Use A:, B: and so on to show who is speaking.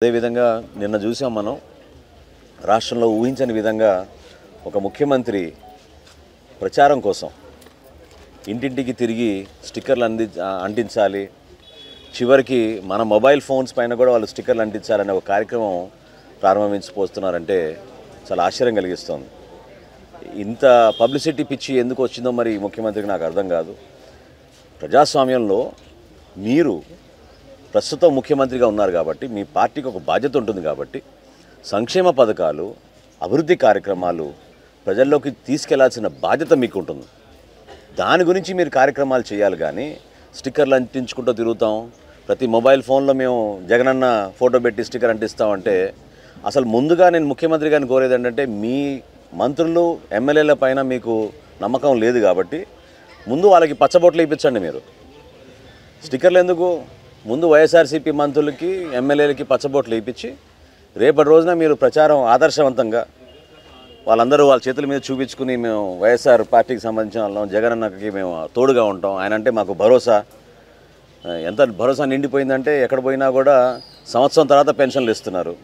A: అదేవిధంగా నిన్న చూసాం మనం రాష్ట్రంలో ఊహించని విధంగా ఒక ముఖ్యమంత్రి ప్రచారం కోసం ఇంటింటికి తిరిగి స్టిక్కర్లు అంటించాలి, చివరికి మన మొబైల్ ఫోన్స్ పైన కూడా వాళ్ళు స్టిక్కర్లు అంటించాలనే ఒక కార్యక్రమం ప్రారంభించిపోతున్నారంటే చాలా ఆశ్చర్యం కలిగిస్తుంది. ఇంత పబ్లిసిటీ పిచ్చి ఎందుకు వచ్చిందో మరి ముఖ్యమంత్రికి నాకు అర్థం కాదు. ప్రజాస్వామ్యంలో మీరు ప్రస్తుతం ముఖ్యమంత్రిగా ఉన్నారు కాబట్టి మీ పార్టీకి ఒక బాధ్యత ఉంటుంది కాబట్టి సంక్షేమ పథకాలు, అభివృద్ధి కార్యక్రమాలు ప్రజల్లోకి తీసుకెళ్లాల్సిన బాధ్యత మీకు ఉంటుంది. దాని గురించి మీరు కార్యక్రమాలు చేయాలి. కానీ స్టిక్కర్లు అంటించుకుంటూ తిరుగుతాం, ప్రతి మొబైల్ ఫోన్లో మేము జగనన్న ఫోటో పెట్టి స్టిక్కర్ అంటిస్తామంటే అసలు ముందుగా నేను ముఖ్యమంత్రి గారిని కోరేది ఏంటంటే మీ మంత్రులు ఎమ్మెల్యేల పైన మీకు నమ్మకం లేదు కాబట్టి ముందు వాళ్ళకి పచ్చబొట్లు ఇప్పించండి. మీరు స్టిక్కర్లు ఎందుకు? ముందు వైఎస్ఆర్సీపీ మంత్రులకి ఎమ్మెల్యేలకి పచ్చబొట్లు ఇప్పించి రేపటి రోజున మీరు ప్రచారం ఆదర్శవంతంగా వాళ్ళందరూ వాళ్ళ చేతుల మీద చూపించుకుని మేము వైఎస్ఆర్ పార్టీకి సంబంధించిన వాళ్ళం, జగనన్నకి మేము తోడుగా ఉంటాం, ఆయన అంటే మాకు భరోసా. ఎంత భరోసా నిండిపోయిందంటే ఎక్కడ పోయినా కూడా సంవత్సరం తర్వాత పెన్షన్లు ఇస్తున్నారు.